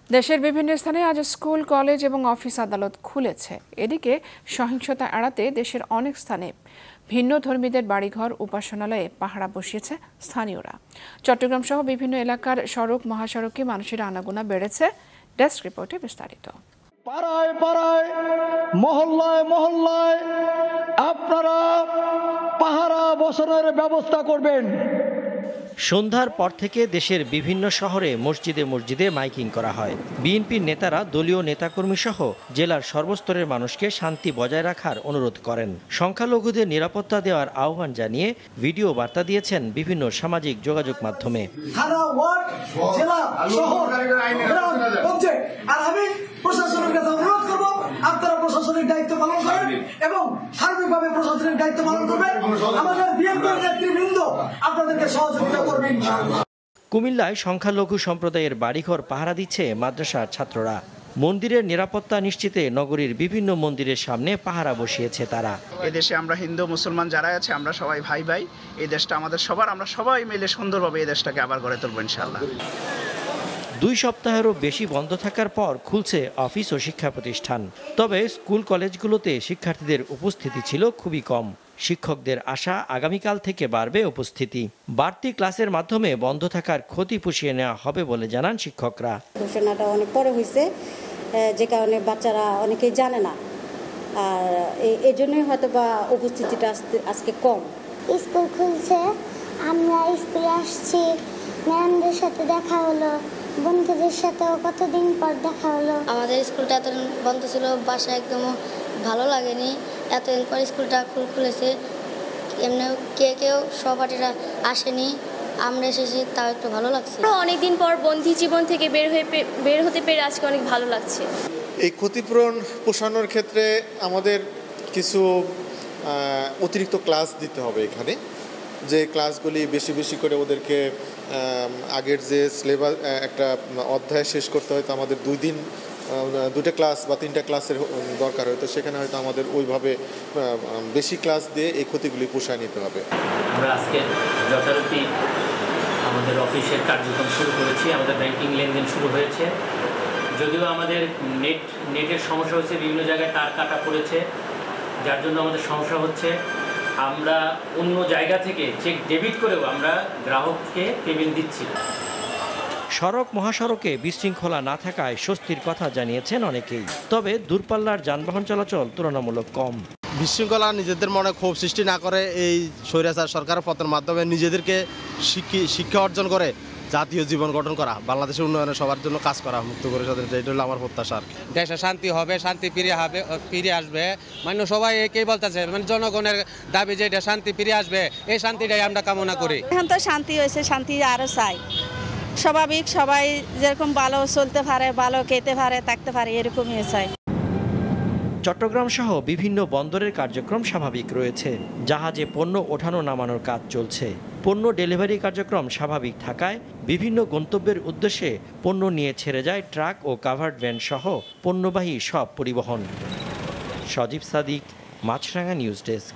দেশের বিভিন্ন স্থানে আজ স্কুল, কলেজ এবং অফিস আদালত খুলেছে। এদিকে সহিংসতা এড়াতে দেশের অনেক স্থানে ভিন্ন ধর্মীদের বাড়িঘর, উপাসনালয়ে পাহারা বসিয়েছে স্থানীয়রা। চট্টগ্রাম সহ বিভিন্ন এলাকার সড়ক, মহাসড়কে মানুষের আনাগোনা বেড়েছে। ডেস্ক রিপোর্টে বিস্তারিত। পাড়ায় পাড়ায়, মহল্লায় মহল্লায় আপনারা পাহারা বসানোর ব্যবস্থা করবেন। সন্ধ্যার পর থেকে দেশের বিভিন্ন শহরে মসজিদে মসজিদে মাইকিং করা হয়। বিএনপির নেতারা দলীয় নেতাকর্মী সহ জেলার সর্বস্তরের মানুষকে শান্তি বজায় রাখার অনুরোধ করেন। সংখ্যালঘুদের নিরাপত্তা দেওয়ার আহ্বান জানিয়ে ভিডিও বার্তা দিয়েছেন বিভিন্ন সামাজিক যোগাযোগ মাধ্যমে। আপনারা প্রশাসনিক দায়িত্ব পালন করেন এবং সার্বিকভাবে প্রশাসনিক দায়িত্ব পালন করবেন। আমাদের বিএনপির নেতৃবৃন্দ আপনাদেরকে সহযোগিতা করবেন ইনশাআল্লাহ। কুমিল্লায় সংখ্যালঘু সম্প্রদায়ের বাড়িঘর পাহারা দিচ্ছে মাদ্রাসার ছাত্ররা। মন্দিরের নিরাপত্তা নিশ্চিতে নগরীর বিভিন্ন মন্দিরের সামনে পাহারা বসিয়েছে তারা। এদেশে আমরা হিন্দু মুসলমান যারা আছে আমরা সবাই ভাই ভাই। এই দেশটা আমাদের সবার, আমরা সবাই মিলে সুন্দরভাবে এই দেশটাকে আবার গড়ে তুলব ইনশাআল্লাহ। 2 সপ্তাহেরও বেশি বন্ধ থাকার পর খুলছে অফিস ও শিক্ষা প্রতিষ্ঠান। তবে স্কুল কলেজগুলোতে শিক্ষার্থীদের উপস্থিতি ছিল খুবই কম। শিক্ষকদের আশা আগামীকাল থেকে বাড়বে উপস্থিতি। বাড়তি ক্লাসের মাধ্যমে বন্ধ থাকার ক্ষতি পুষিয়ে নেওয়া হবে বলে জানান শিক্ষকরা। ঘোষণাটা অনেক পরে হয়েছে, যে কারণে বাচ্চারা অনেকেই জানে না, আর এই জন্যই হয়তো বা উপস্থিতিটা আজকে কম। স্কুল খুলছে, আমরা স্কুলে আসছি, ম্যামদের সাথে দেখা হলো, বন্ধুদের সাথেও কতদিন পর দেখা হলো। আমাদের স্কুলটা এতদিন বন্ধ ছিল, বাসায় একদম ভালো লাগেনি। এতদিন পর স্কুলটা খুলেছে, এমনি কেউ সহপাঠীরা আসেনি, আমরা এসেছি, তাও একটু ভালো লাগছে। অনেকদিন পর বন্দি জীবন থেকে বের হতে পেরে আজকে অনেক ভালো লাগছে। এই ক্ষতিপূরণ পোষানোর ক্ষেত্রে আমাদের কিছু অতিরিক্ত ক্লাস দিতে হবে এখানে, যে ক্লাসগুলি বেশি বেশি করে ওদেরকে আগের যে সিলেবাস একটা অধ্যায় শেষ করতে হয়তো আমাদের 2 দিন 2টা ক্লাস বা 3টা ক্লাসের দরকার হয়তো, সেখানে হয়তো আমাদের ওইভাবে বেশি ক্লাস দিয়ে এই ক্ষতিগুলি পোষায় নিতে হবে। আমরা আজকে যথারীতি আমাদের অফিসের কার্যক্রম শুরু করেছি, আমাদের ব্যাংকিং লেনদেন শুরু হয়েছে। যদিও আমাদের নেটের সমস্যা হচ্ছে, বিভিন্ন জায়গায় তার কাটা পড়েছে, যার জন্য আমাদের সমস্যা হচ্ছে। আমরা অন্য জায়গা থেকে চেক ডেবিট করেও আমরা গ্রাহককে পেমেন্ট দিচ্ছি। সড়ক, মহাসড়কে বিশৃঙ্খলা না থাকায় স্বস্তির কথা জানিয়েছেন অনেকেই। তবে দূরপাল্লার যানবাহন চলাচল তুলনামূলক কম। বিশৃঙ্খলা নিজেদের মনে ক্ষোভ সৃষ্টি না করে এই স্বৈরাচার সরকারের পতনের মাধ্যমে নিজেদেরকে শিক্ষা অর্জন করে জাতীয় জীবন গঠন করা, বাংলাদেশের উন্নয়নে সবার জন্য কাজ করা, মুক্ত করে স্বাধীনতা, এটা হলো আমার প্রত্যাশা। দেশে শান্তি হবে, শান্তি ফিরে আসবে। মানে সবাই একেই বলতেছে, মানে জনগণের দাবি যে এটা শান্তি ফিরে আসবে, এই শান্তিটাই আমরা কামনা করি। এখন তো শান্তি হয়েছে, শান্তি আরো চাই। স্বাভাবিক সবাই যেরকম ভালো চলতে পারে, ভালো খেতে পারে, থাকতে পারে, এরকমই চাই। চট্টগ্রাম সহ বিভিন্ন বন্দরের কার্যক্রম স্বাভাবিক রয়েছে। জাহাজে পণ্য ওঠানো নামানোর কাজ চলছে। পণ্য ডেলিভারি কার্যক্রম স্বাভাবিক থাকায় বিভিন্ন গন্তব্যের উদ্দেশ্যে পণ্য নিয়ে ছেড়ে যায় ট্রাক ও কাভার্ড ভ্যান সহ পণ্যবাহী সব পরিবহন। সজীব সাদিক, মাছরাঙা নিউজ ডেস্ক।